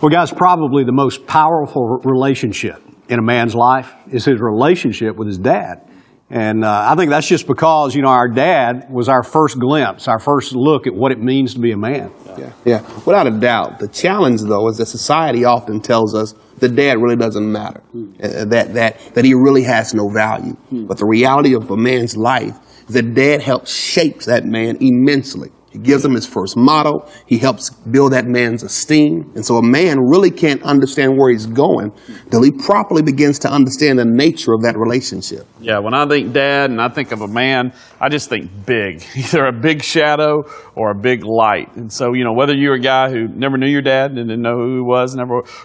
Well, guys, probably the most powerful relationship in a man's life is his relationship with his dad. And I think that's just because, our dad was our first glimpse, our first look at what it means to be a man. Yeah, without a doubt. The challenge, though, is that society often tells us the dad really doesn't matter, that he really has no value. But the reality of a man's life is that dad helps shape that man immensely. He gives him his first motto. He helps build that man's esteem. And so a man really can't understand where he's going until he properly begins to understand the nature of that relationship. Yeah, when I think dad and I think of a man, I just think big. Either a big shadow or a big light. And so, whether you're a guy who never knew your dad and didn't know who he was,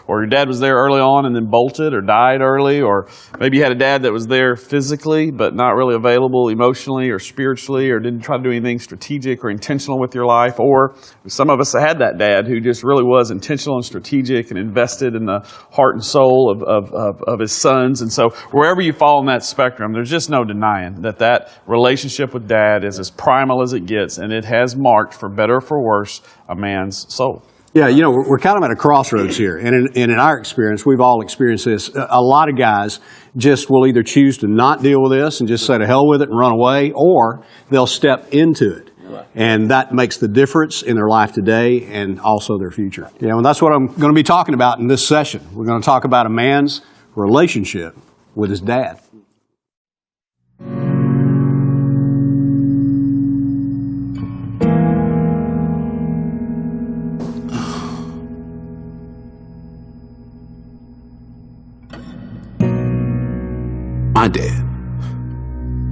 or your dad was there early on and then bolted or died early, or maybe you had a dad that was there physically but not really available emotionally or spiritually, or didn't try to do anything strategic or intentional with your life, or some of us had that dad who just really was intentional and strategic and invested in the heart and soul of his sons. And so wherever you fall on that spectrum, there's just no denying that relationship with dad is as primal as it gets, and it has marked, for better or for worse, a man's soul. Yeah, we're kind of at a crossroads here. And in our experience, we've all experienced this. A lot of guys just will either choose to not deal with this and just say to hell with it and run away, or they'll step into it. And that makes the difference in their life today and also their future. Yeah, well, that's what I'm going to be talking about in this session. We're going to talk about a man's relationship with his dad.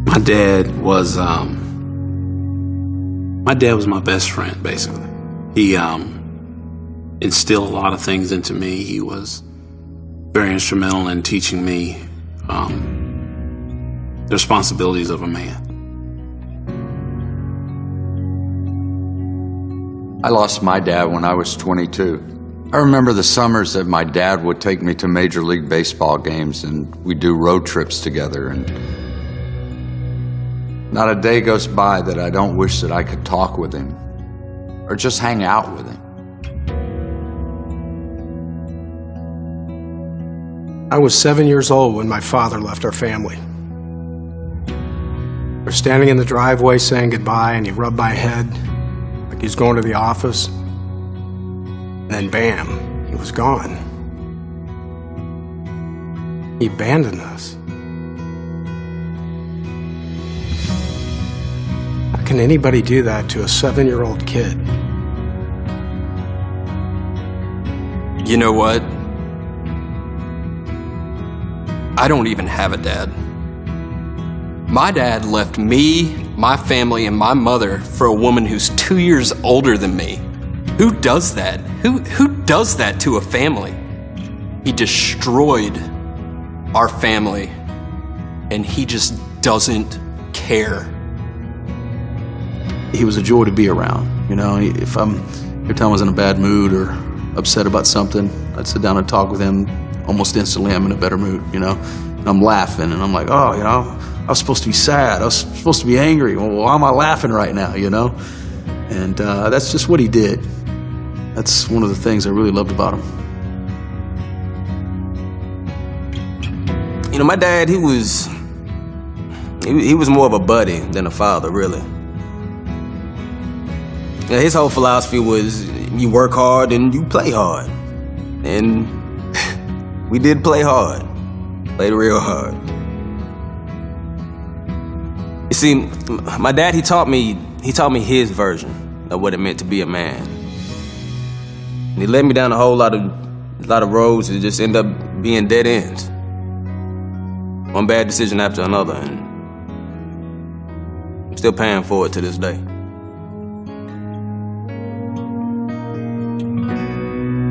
My dad was my best friend, basically. He instilled a lot of things into me. He was very instrumental in teaching me the responsibilities of a man. I lost my dad when I was 22. I remember the summers that my dad would take me to Major League Baseball games, and we'd do road trips together, and not a day goes by that I don't wish that I could talk with him or just hang out with him. I was 7 years old when my father left our family. We're standing in the driveway saying goodbye, and he rubbed my head like he's going to the office. And then bam, he was gone. He abandoned us. How can anybody do that to a 7-year-old kid? You know what? I don't even have a dad. My dad left me, my family, and my mother for a woman who's 2 years older than me. Who does that? Who does that to a family? He destroyed our family, and he just doesn't care. He was a joy to be around. If every time I was in a bad mood or upset about something, I'd sit down and talk with him. Almost instantly, I'm in a better mood, And I'm laughing, and I'm like, I was supposed to be sad. I was supposed to be angry. Well, why am I laughing right now, And that's just what he did. That's one of the things I really loved about him. My dad, he was more of a buddy than a father, really. His whole philosophy was you work hard and you play hard. And we did play hard. Played real hard. You see, my dad, he taught me his version of what it meant to be a man. And he led me down a whole lot of roads that just end up being dead ends. One bad decision after another, and I'm still paying for it to this day.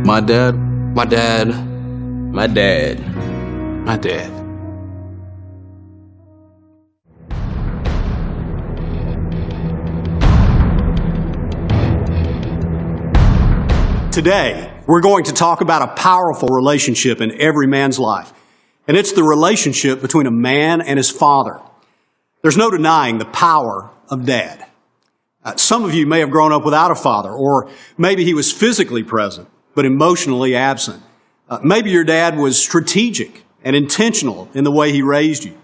My dad. Today, we're going to talk about a powerful relationship in every man's life, and it's the relationship between a man and his father. There's no denying the power of dad. Some of you may have grown up without a father, or maybe he was physically present, but emotionally absent. Maybe your dad was strategic and intentional in the way he raised you.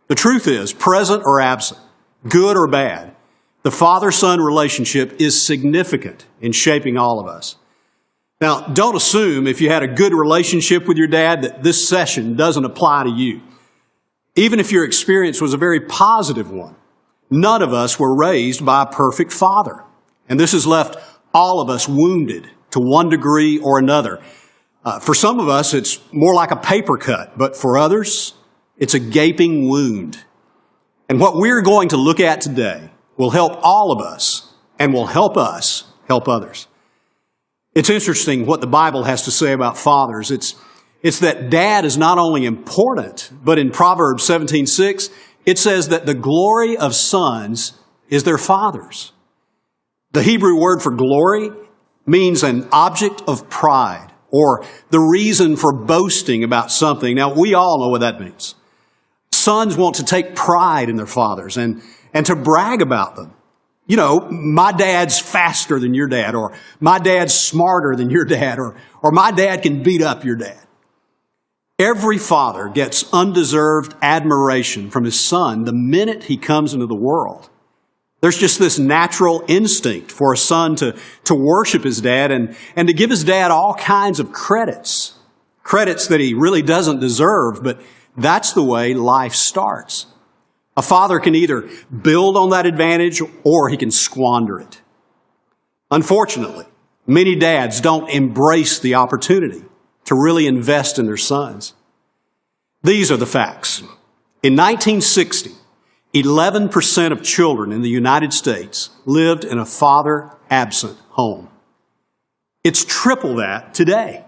The truth is, present or absent, good or bad, the father-son relationship is significant in shaping all of us. Now, don't assume if you had a good relationship with your dad that this session doesn't apply to you. Even if your experience was a very positive one, none of us were raised by a perfect father. And this has left all of us wounded to one degree or another. For some of us, it's more like a paper cut, but for others, it's a gaping wound. And what we're going to look at today will help all of us and will help us help others. It's interesting what the Bible has to say about fathers. It's that dad is not only important, but in Proverbs 17:6, it says that the glory of sons is their fathers. The Hebrew word for glory means an object of pride or the reason for boasting about something. Now, we all know what that means. Sons want to take pride in their fathers and to brag about them. You know, my dad's faster than your dad, or my dad's smarter than your dad, or my dad can beat up your dad. Every father gets undeserved admiration from his son the minute he comes into the world. There's just this natural instinct for a son to worship his dad and to give his dad all kinds of credits that he really doesn't deserve, but that's the way life starts. A father can either build on that advantage or he can squander it. Unfortunately, many dads don't embrace the opportunity to really invest in their sons. These are the facts. In 1960, 11% of children in the United States lived in a father-absent home. It's triple that today.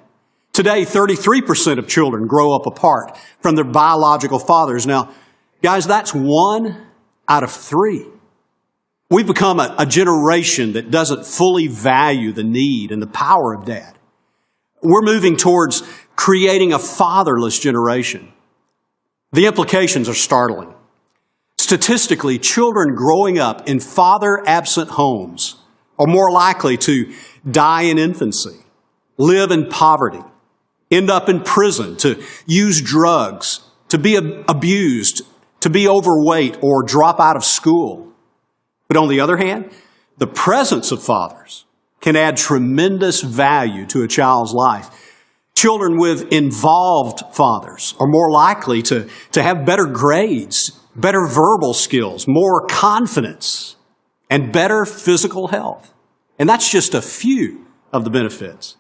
Today, 33% of children grow up apart from their biological fathers. Now, guys, that's 1 out of 3. We've become a generation that doesn't fully value the need and the power of dad. We're moving towards creating a fatherless generation. The implications are startling. Statistically, children growing up in father-absent homes are more likely to die in infancy, live in poverty, end up in prison, to use drugs, to be abused, to be overweight, or drop out of school. But on the other hand, the presence of fathers can add tremendous value to a child's life. Children with involved fathers are more likely to have better grades, better verbal skills, more confidence, and better physical health. And that's just a few of the benefits.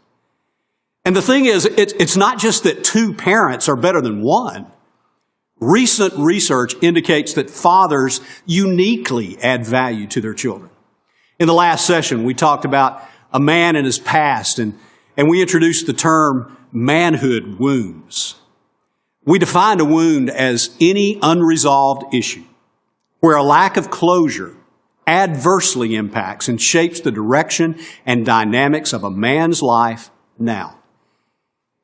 And the thing is, it's not just that 2 parents are better than 1. Recent research indicates that fathers uniquely add value to their children. In the last session, we talked about a man and his past, and we introduced the term manhood wounds. We defined a wound as any unresolved issue where a lack of closure adversely impacts and shapes the direction and dynamics of a man's life now.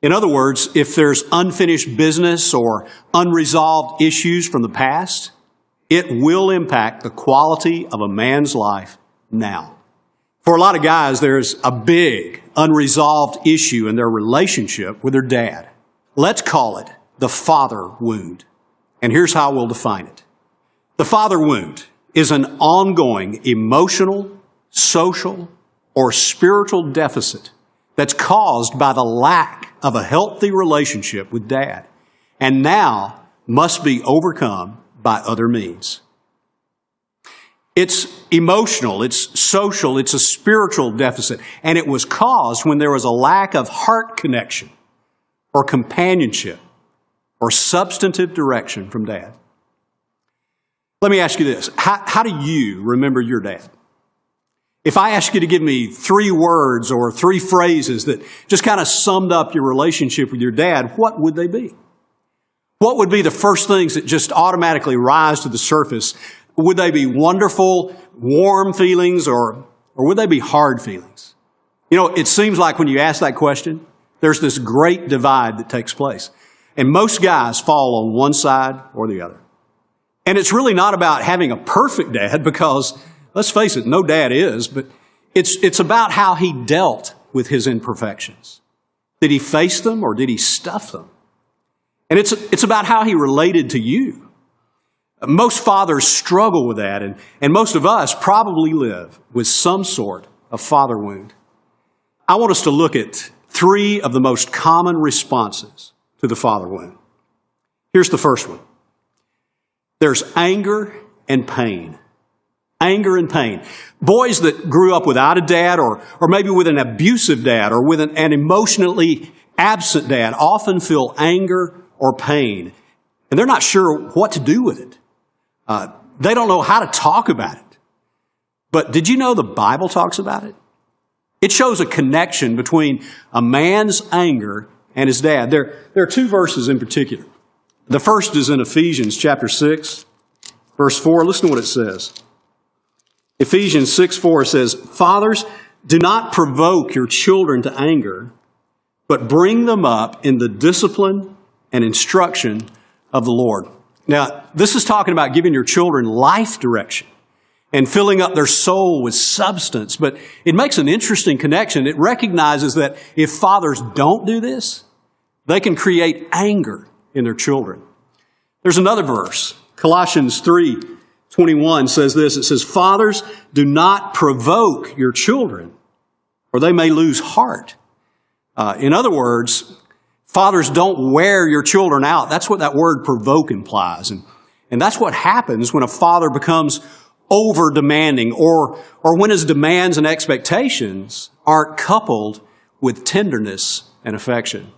In other words, if there's unfinished business or unresolved issues from the past, it will impact the quality of a man's life now. For a lot of guys, there's a big unresolved issue in their relationship with their dad. Let's call it the father wound. And here's how we'll define it. The father wound is an ongoing emotional, social, or spiritual deficit that's caused by the lack of a healthy relationship with dad, and now must be overcome by other means. It's emotional, it's social, it's a spiritual deficit, and it was caused when there was a lack of heart connection or companionship or substantive direction from dad. Let me ask you this. How do you remember your dad? If I ask you to give me 3 words or 3 phrases that just kind of summed up your relationship with your dad, what would they be? What would be the first things that just automatically rise to the surface? Would they be wonderful, warm feelings, or would they be hard feelings? You know, it seems like when you ask that question, there's this great divide that takes place. And most guys fall on one side or the other. And it's really not about having a perfect dad because, let's face it, no dad is, but it's about how he dealt with his imperfections? Did he face them or did he stuff them? And it's about how he related to you. Most fathers struggle with that, and most of us probably live with some sort of father wound. I want us to look at 3 of the most common responses to the father wound. Here's the first one. There's anger and pain. Anger and pain. Boys that grew up without a dad or maybe with an abusive dad or with an emotionally absent dad often feel anger or pain, and they're not sure what to do with it. They don't know how to talk about it. But did you know the Bible talks about it? It shows a connection between a man's anger and his dad. There are 2 verses in particular. The first is in Ephesians chapter 6, verse 4. Listen to what it says. Ephesians 6:4 says, "Fathers, do not provoke your children to anger, but bring them up in the discipline and instruction of the Lord." Now, this is talking about giving your children life direction and filling up their soul with substance, but it makes an interesting connection. It recognizes that if fathers don't do this, they can create anger in their children. There's another verse, Colossians 3:21 says this. It says, "Fathers, do not provoke your children, or they may lose heart." In other words, fathers, don't wear your children out. That's what that word provoke implies. And that's what happens when a father becomes over-demanding or when his demands and expectations aren't coupled with tenderness and affection.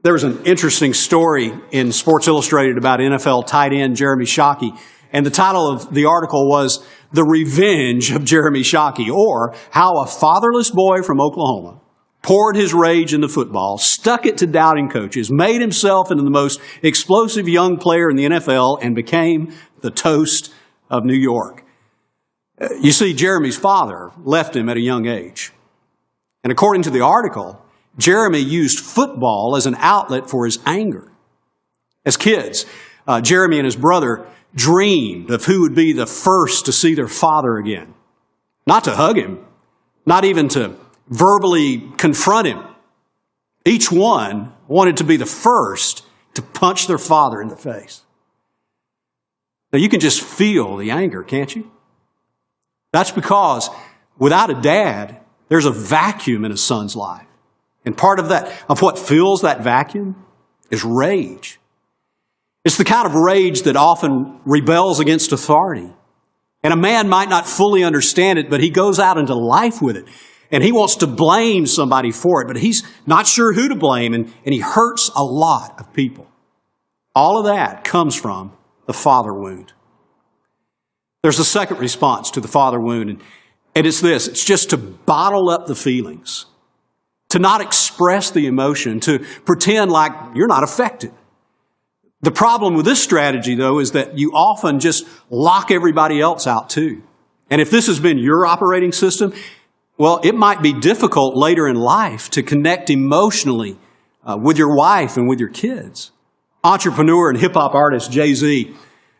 There was an interesting story in Sports Illustrated about NFL tight end Jeremy Shockey, and the title of the article was "The Revenge of Jeremy Shockey," or how a fatherless boy from Oklahoma poured his rage into football, stuck it to doubting coaches, made himself into the most explosive young player in the NFL, and became the toast of New York. You see, Jeremy's father left him at a young age. And according to the article, Jeremy used football as an outlet for his anger. As kids, Jeremy and his brother dreamed of who would be the first to see their father again. Not to hug him, not even to verbally confront him. Each one wanted to be the first to punch their father in the face. Now, you can just feel the anger, can't you? That's because without a dad, there's a vacuum in a son's life. And part of what fills that vacuum is rage. It's the kind of rage that often rebels against authority. And a man might not fully understand it, but he goes out into life with it. And he wants to blame somebody for it, but he's not sure who to blame, and he hurts a lot of people. All of that comes from the father wound. There's a second response to the father wound, and it's this. It's just to bottle up the feelings, to not express the emotion, to pretend like you're not affected. The problem with this strategy, though, is that you often just lock everybody else out too. And if this has been your operating system, well, it might be difficult later in life to connect emotionally with your wife and with your kids. Entrepreneur and hip-hop artist Jay-Z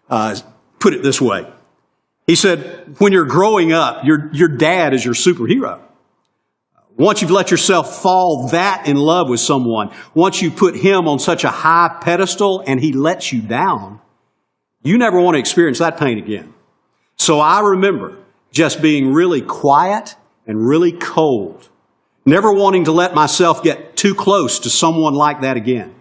put it this way. He said, when you're growing up, your dad is your superhero. Once you've let yourself fall that in love with someone, once you put him on such a high pedestal and he lets you down, you never want to experience that pain again. So I remember just being really quiet and really cold, never wanting to let myself get too close to someone like that again.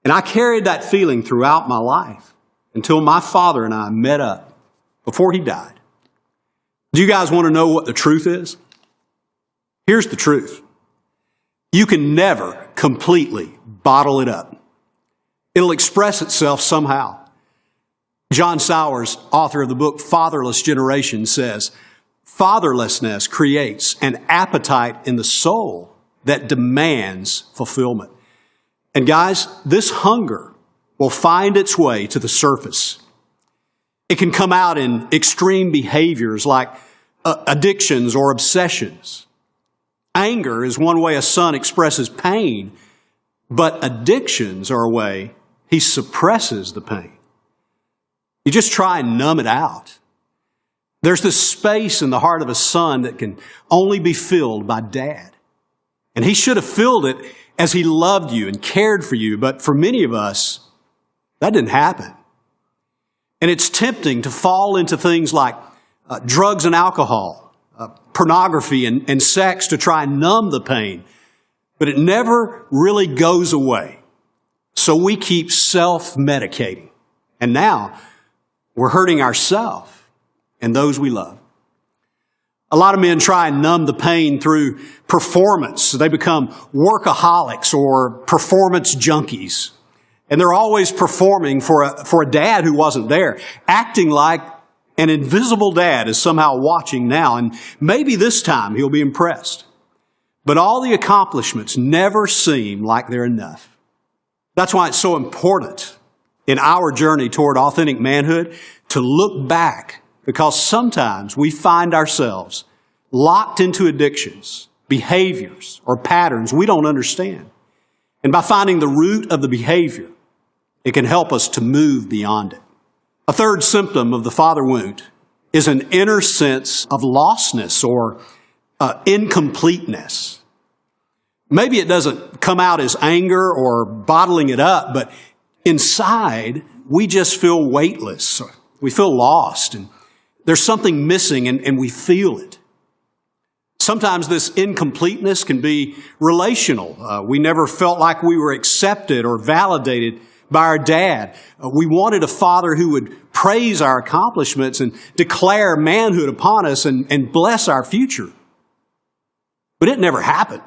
And I carried that feeling throughout my life until my father and I met up before he died. Do you guys want to know what the truth is? Here's the truth. You can never completely bottle it up. It'll express itself somehow. John Sowers, author of the book Fatherless Generation, says, fatherlessness creates an appetite in the soul that demands fulfillment. And guys, this hunger will find its way to the surface. It can come out in extreme behaviors like addictions or obsessions. Anger is one way a son expresses pain, but addictions are a way he suppresses the pain. You just try and numb it out. There's this space in the heart of a son that can only be filled by dad. And he should have filled it as he loved you and cared for you. But for many of us, that didn't happen. And it's tempting to fall into things like drugs and alcohol, pornography and sex to try and numb the pain. But it never really goes away. So we keep self-medicating. And now we're hurting ourselves and those we love. A lot of men try and numb the pain through performance. They become workaholics or performance junkies. And they're always performing for a dad who wasn't there, acting like an invisible dad is somehow watching now. And maybe this time he'll be impressed. But all the accomplishments never seem like they're enough. That's why it's so important in our journey toward authentic manhood to look back, because sometimes we find ourselves locked into addictions, behaviors, or patterns we don't understand. And by finding the root of the behavior, it can help us to move beyond it. A third symptom of the father wound is an inner sense of lostness or incompleteness. Maybe it doesn't come out as anger or bottling it up, but inside we just feel weightless. We feel lost, and there's something missing, and we feel it. Sometimes this incompleteness can be relational. We never felt like we were accepted or validated by our dad. We wanted a father who would praise our accomplishments and declare manhood upon us and bless our future. But it never happened.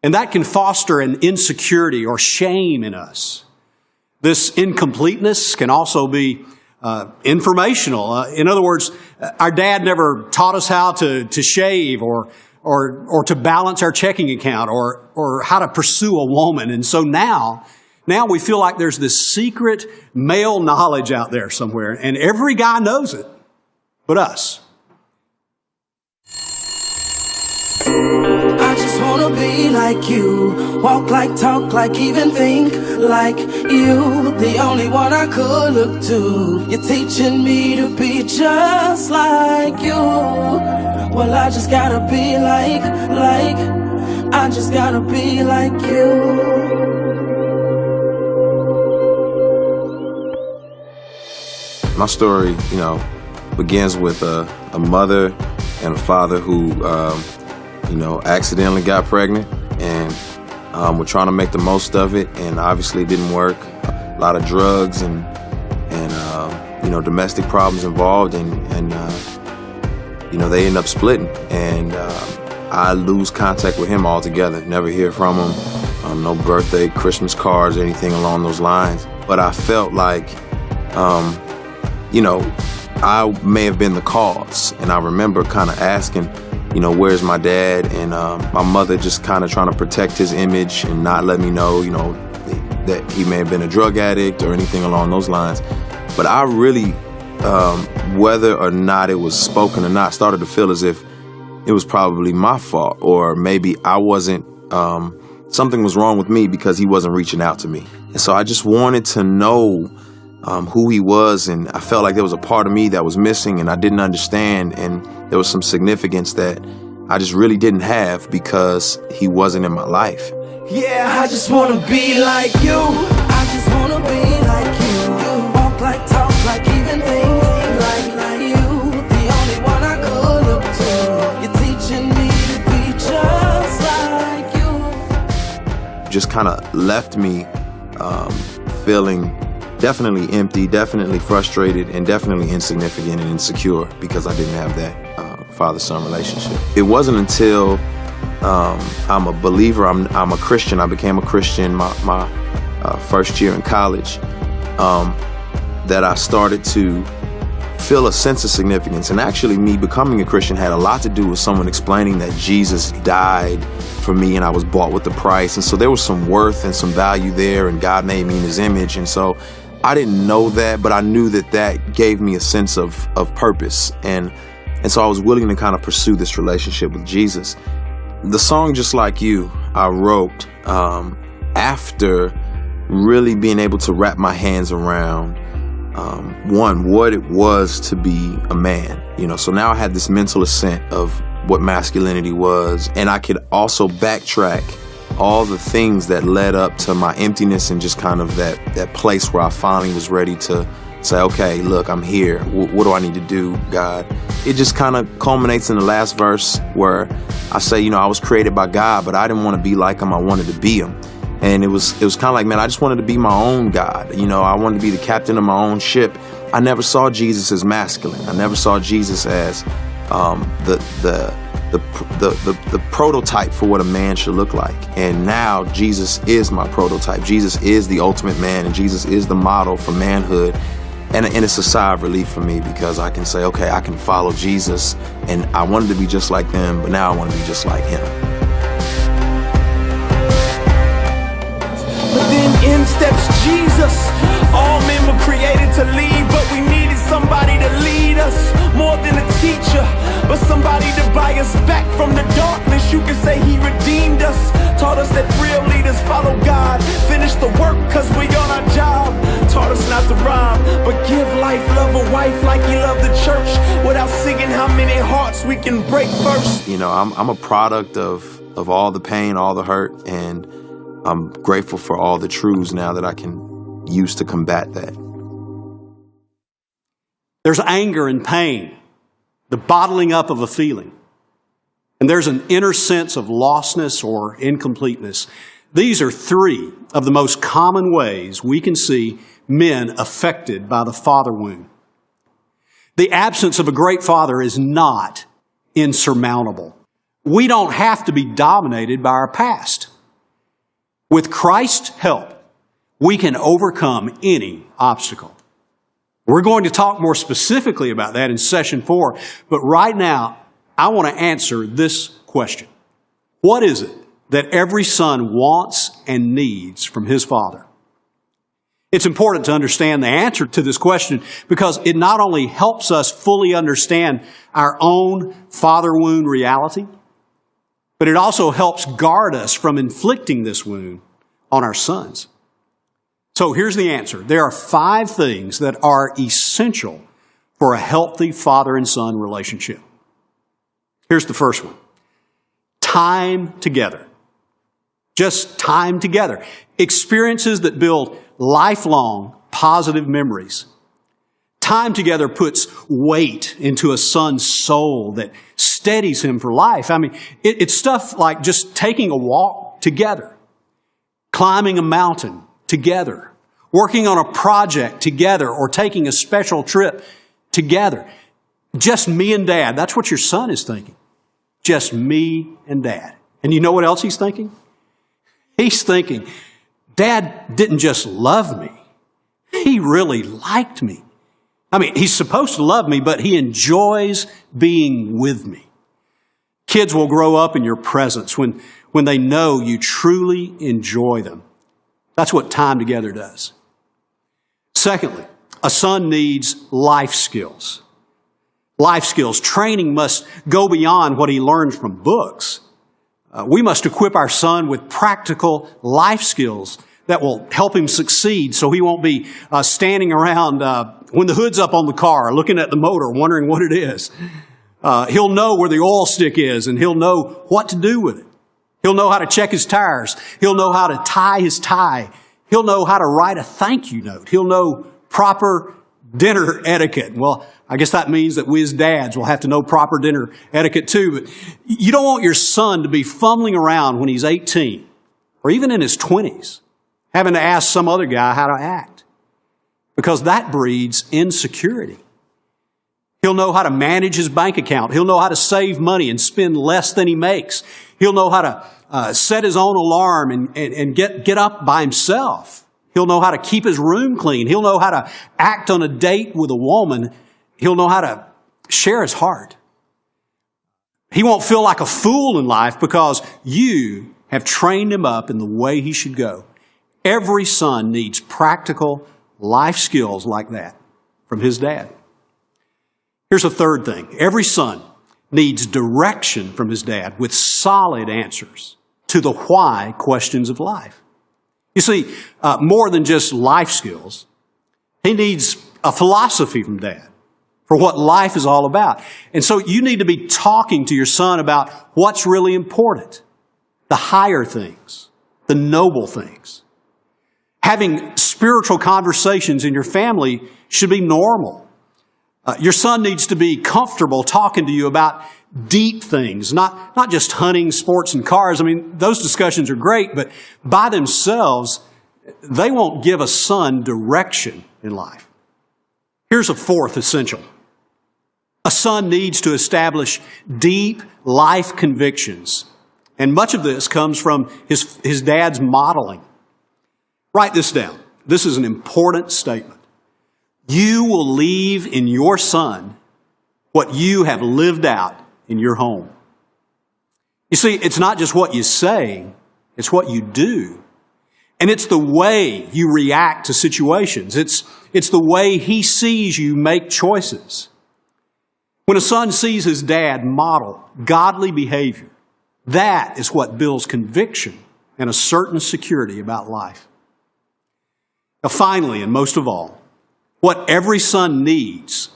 And that can foster an insecurity or shame in us. This incompleteness can also be informational. In other words, our dad never taught us how to shave or to balance our checking account or how to pursue a woman. And so now we feel like there's this secret male knowledge out there somewhere, and every guy knows it but us. I just wanna be like you, walk like, talk like, even think like you. The only one I could look to. You're teaching me to be just like you. Well, I just gotta be like, I just gotta be like you. My story, begins with a mother and a father who accidentally got pregnant and were trying to make the most of it, and obviously it didn't work. A lot of drugs and domestic problems involved, and they end up splitting, and I lose contact with him altogether. Never hear from him. No birthday, Christmas cards, anything along those lines. But I felt like, I may have been the cause, and I remember kind of asking, where's my dad? And my mother just kind of trying to protect his image and not let me know, that he may have been a drug addict or anything along those lines. But I really, whether or not it was spoken or not, started to feel as if it was probably my fault, or maybe I wasn't, something was wrong with me because he wasn't reaching out to me. And so I just wanted to know who he was, and I felt like there was a part of me that was missing and I didn't understand, and there was some significance that I just really didn't have because he wasn't in my life. Yeah, I just wanna be like you. I just wanna be like you. Walk like, talk like, even think like you. The only one I could look to. You're teaching me to be just like you. Just kind of left me feeling definitely empty, definitely frustrated, and definitely insignificant and insecure because I didn't have that father-son relationship. It wasn't until I'm a believer, I'm a Christian, I became a Christian my first year in college, that I started to feel a sense of significance. And actually me becoming a Christian had a lot to do with someone explaining that Jesus died for me and I was bought with the price. And so there was some worth and some value there, and God made me in his image. And so I didn't know that, but I knew that that gave me a sense of purpose. And so I was willing to kind of pursue this relationship with Jesus. The song Just Like You, I wrote after really being able to wrap my hands around one, what it was to be a man. So now I had this mental assent of what masculinity was, and I could also backtrack all the things that led up to my emptiness and just kind of that place where I finally was ready to say, okay, look, I'm here. What do I need to do, God? It just kind of culminates in the last verse where I say, I was created by God, but I didn't want to be like him. I wanted to be him. And it was kind of like, man, I just wanted to be my own God. I wanted to be the captain of my own ship. I never saw Jesus as masculine. I never saw Jesus as the prototype for what a man should look like. And now Jesus is my prototype. Jesus is the ultimate man, and Jesus is the model for manhood. And it's a sigh of relief for me because I can say, okay, I can follow Jesus, and I wanted to be just like them, but now I want to be just like him. But then in steps Jesus. All men were created to lead, but we needed somebody to lead us. More than a teacher, but somebody to buy us back from the darkness. You can say he redeemed us. Taught us that real leaders follow God. Finish the work cause we on our job. Taught us not to rhyme, but give life, love a wife like he loved the church. Without singing how many hearts we can break first. I'm a product of all the pain, all the hurt, and I'm grateful for all the truths now that I can use to combat that. There's anger and pain, the bottling up of a feeling. And there's an inner sense of lostness or incompleteness. These are three of the most common ways we can see men affected by the father wound. The absence of a great father is not insurmountable. We don't have to be dominated by our past. With Christ's help, we can overcome any obstacle. We're going to talk more specifically about that in session 4, but right now, I want to answer this question. What is it that every son wants and needs from his father? It's important to understand the answer to this question because it not only helps us fully understand our own father wound reality, but it also helps guard us from inflicting this wound on our sons. So here's the answer. There are 5 things that are essential for a healthy father and son relationship. Here's the first one. Time together. Just time together. Experiences that build lifelong positive memories. Time together puts weight into a son's soul that steadies him for life. I mean, it's stuff like just taking a walk together, climbing a mountain together, working on a project together, or taking a special trip together. Just me and Dad. That's what your son is thinking. Just me and Dad. And you know what else he's thinking? He's thinking, Dad didn't just love me. He really liked me. I mean, he's supposed to love me, but he enjoys being with me. Kids will grow up in your presence when they know you truly enjoy them. That's what time together does. Secondly, a son needs life skills. Life skills. Training must go beyond what he learns from books. We must equip our son with practical life skills that will help him succeed so he won't be standing around when the hood's up on the car, looking at the motor, wondering what it is. He'll know where the oil stick is, and he'll know what to do with it. He'll know how to check his tires. He'll know how to tie his tie. He'll know how to write a thank you note. He'll know proper dinner etiquette. Well, I guess that means that we as dads will have to know proper dinner etiquette too. But you don't want your son to be fumbling around when he's 18 or even in his 20s, having to ask some other guy how to act, because that breeds insecurity. He'll know how to manage his bank account. He'll know how to save money and spend less than he makes. He'll know how to set his own alarm and get up by himself. He'll know how to keep his room clean. He'll know how to act on a date with a woman. He'll know how to share his heart. He won't feel like a fool in life because you have trained him up in the way he should go. Every son needs practical life skills like that from his dad. Here's a third thing. Every son needs direction from his dad with solid answers to the why questions of life. You see, more than just life skills, he needs a philosophy from Dad for what life is all about. And so you need to be talking to your son about what's really important, the higher things, the noble things. Having spiritual conversations in your family should be normal. Your son needs to be comfortable talking to you about deep things, not just hunting, sports, and cars. I mean, those discussions are great, but by themselves, they won't give a son direction in life. Here's a fourth essential. A son needs to establish deep life convictions. And much of this comes from his dad's modeling. Write this down. This is an important statement. You will leave in your son what you have lived out in your home. You see, it's not just what you say, it's what you do. And it's the way you react to situations. It's the way he sees you make choices. When a son sees his dad model godly behavior, that is what builds conviction and a certain security about life. Now, finally, and most of all, what every son needs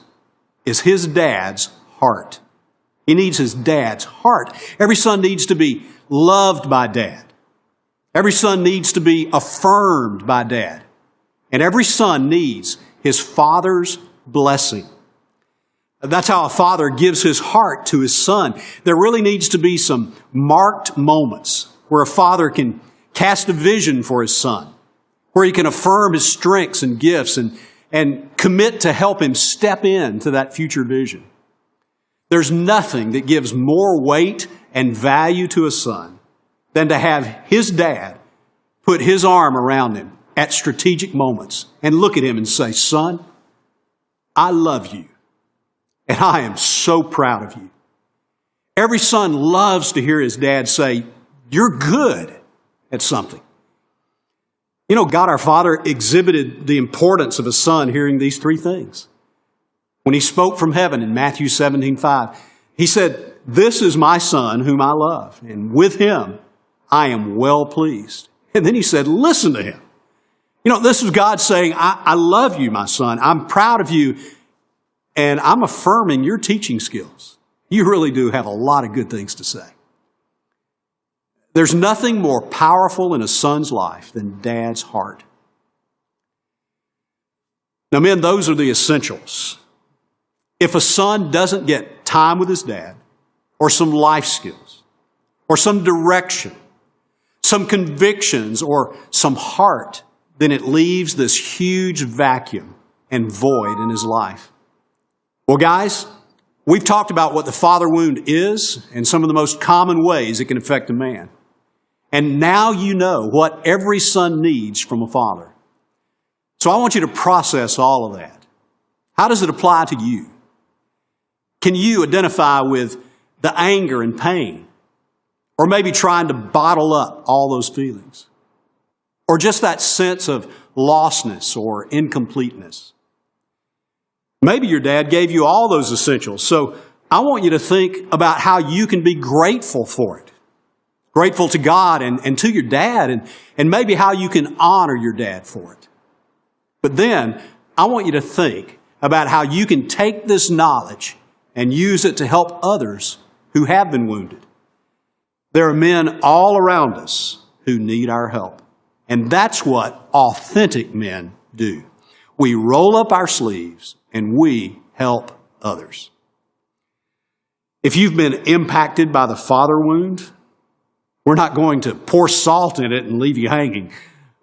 is his dad's heart. He needs his dad's heart. Every son needs to be loved by dad. Every son needs to be affirmed by dad. And every son needs his father's blessing. That's how a father gives his heart to his son. There really needs to be some marked moments where a father can cast a vision for his son, where he can affirm his strengths and gifts and commit to help him step into that future vision. There's nothing that gives more weight and value to a son than to have his dad put his arm around him at strategic moments and look at him and say, "Son, I love you, and I am so proud of you." Every son loves to hear his dad say, "You're good at something." You know, God our Father exhibited the importance of a son hearing these three things. When he spoke from heaven in Matthew 17:5, he said, "This is my son whom I love, and with him I am well pleased." And then he said, "Listen to him." You know, this is God saying, I love you, my son. I'm proud of you, and I'm affirming your teaching skills. You really do have a lot of good things to say. There's nothing more powerful in a son's life than dad's heart. Now, men, those are the essentials. If a son doesn't get time with his dad, or some life skills, or some direction, some convictions, or some heart, then it leaves this huge vacuum and void in his life. Well, guys, we've talked about what the father wound is and some of the most common ways it can affect a man. And now you know what every son needs from a father. So I want you to process all of that. How does it apply to you? Can you identify with the anger and pain? Or maybe trying to bottle up all those feelings? Or just that sense of lostness or incompleteness? Maybe your dad gave you all those essentials. So I want you to think about how you can be grateful for it. Grateful to God and to your dad, and maybe how you can honor your dad for it. But then I want you to think about how you can take this knowledge and use it to help others who have been wounded. There are men all around us who need our help. And that's what authentic men do. We roll up our sleeves and we help others. If you've been impacted by the father wound, we're not going to pour salt in it and leave you hanging.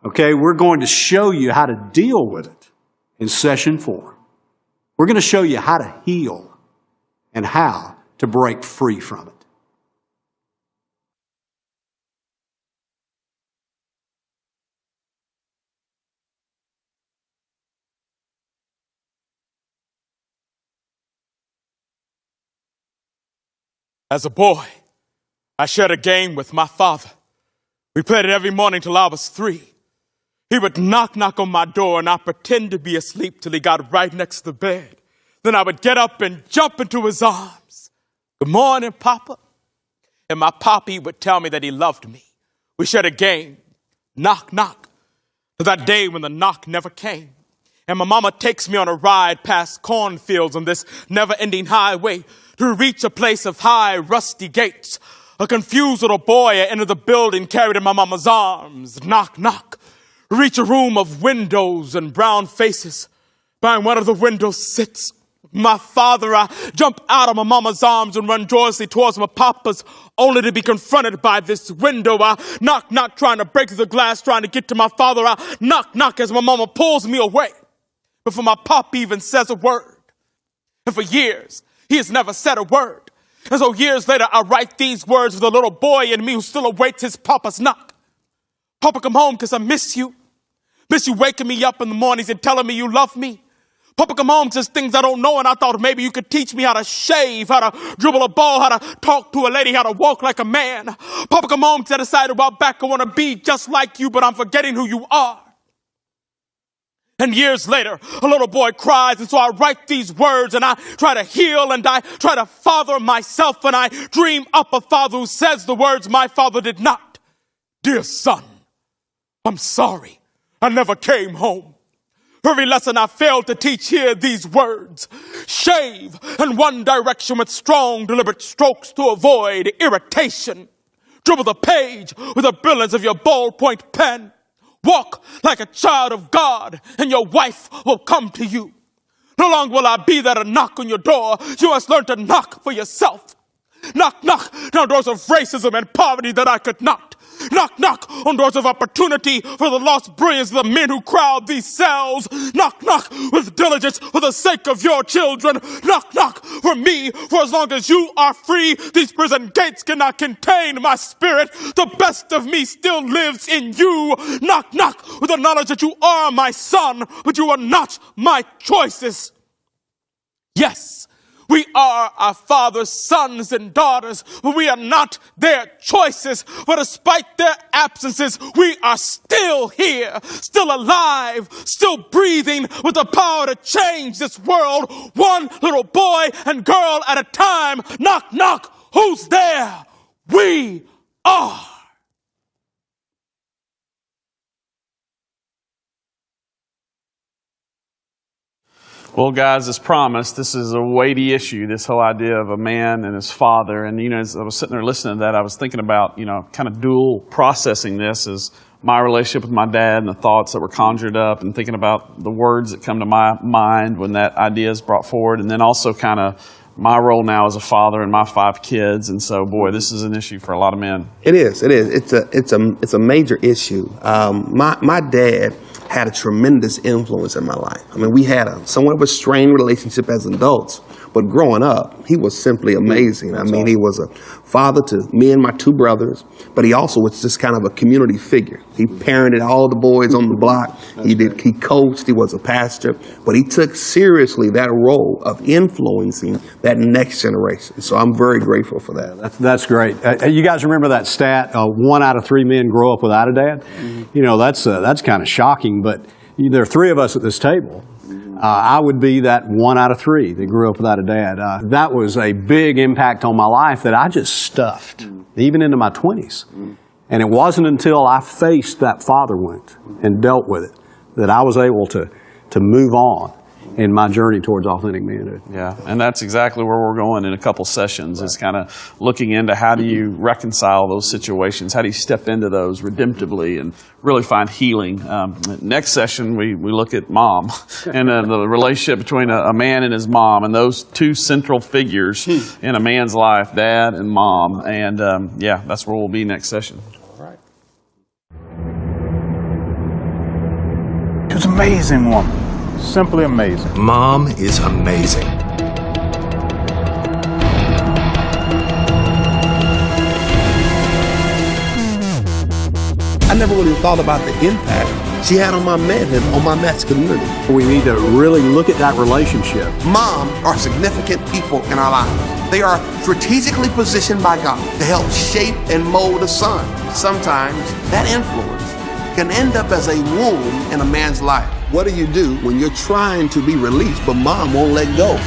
Okay, we're going to show you how to deal with it in session 4. We're going to show you how to heal and how to break free from it. As a boy, I shared a game with my father. We played it every morning till I was 3. He would knock on my door and I'd pretend to be asleep till he got right next to the bed. Then I would get up and jump into his arms. "Good morning, Papa." And my poppy would tell me that he loved me. We shared a game, knock, knock, to that day when the knock never came. And my mama takes me on a ride past cornfields on this never-ending highway to reach a place of high, rusty gates. A confused little boy I entered the building carried in my mama's arms. Knock, knock. Reach a room of windows and brown faces. By one of the windows sits my father. I jump out of my mama's arms and run joyously towards my papa's, only to be confronted by this window. I knock, knock, trying to break through the glass, trying to get to my father. I knock, knock as my mama pulls me away before my pop even says a word. And for years, he has never said a word. And so years later, I write these words for the little boy in me who still awaits his papa's knock. Papa, come home, 'cause I miss you. Miss you waking me up in the mornings and telling me you love me. Papa, come home, just things I don't know, and I thought maybe you could teach me how to shave, how to dribble a ball, how to talk to a lady, how to walk like a man. Papa, come home, 'cause I decided a while back I want to be just like you, but I'm forgetting who you are. And years later, a little boy cries, and so I write these words, and I try to heal, and I try to father myself, and I dream up a father who says the words my father did not. Dear son, I'm sorry I never came home. For every lesson I failed to teach, hear these words. Shave in one direction with strong, deliberate strokes to avoid irritation. Dribble the page with the brilliance of your ballpoint pen. Walk like a child of God, and your wife will come to you. No longer will I be there to knock on your door. You must learn to knock for yourself. Knock, knock down doors of racism and poverty that I could not. Knock, knock on doors of opportunity for the lost brilliance of the men who crowd these cells. Knock, knock with diligence for the sake of your children. Knock, knock for me, for as long as you are free, these prison gates cannot contain my spirit. The best of me still lives in you. Knock, knock with the knowledge that you are my son, but you are not my choices. Yes, we are our father's sons and daughters, but we are not their choices. For despite their absences, we are still here, still alive, still breathing with the power to change this world, one little boy and girl at a time. Knock, knock, who's there? We are. Well, guys, as promised, this is a weighty issue, this whole idea of a man and his father. And, as I was sitting there listening to that, I was thinking about, kind of dual processing this as my relationship with my dad and the thoughts that were conjured up, and thinking about the words that come to my mind when that idea is brought forward. And then also kind of my role now as a father and my 5 kids. And so, boy, this is an issue for a lot of men. It is. It's a major issue. My dad had a tremendous influence in my life. I mean, we had a somewhat of a strained relationship as adults, but growing up, he was simply amazing. I mean, he was a father to me and my 2 brothers, but he also was just kind of a community figure. He parented all the boys on the block. He coached, he was a pastor, but he took seriously that role of influencing that next generation. So I'm very grateful for that. That's great. You guys remember that stat, 1 out of 3 men grow up without a dad? That's kind of shocking, but there are 3 of us at this table. I would be that 1 out of 3 that grew up without a dad. That was a big impact on my life that I just stuffed, even into my 20s. And it wasn't until I faced that father wound and dealt with it that I was able to move on in my journey towards authentic manhood. Yeah, and that's exactly where we're going in a couple sessions, is kind of looking into how do you reconcile those situations, how do you step into those redemptively and really find healing. Next session, we look at mom and the relationship between a man and his mom, and those 2 central figures in a man's life, dad and mom. And that's where we'll be next session. She was an amazing woman. Simply amazing. Mom is amazing. I never really thought about the impact she had on my manhood, on my masculinity. We need to really look at that relationship. Moms are significant people in our lives. They are strategically positioned by God to help shape and mold a son. Sometimes that influence can end up as a wound in a man's life. What do you do when you're trying to be released, but mom won't let go?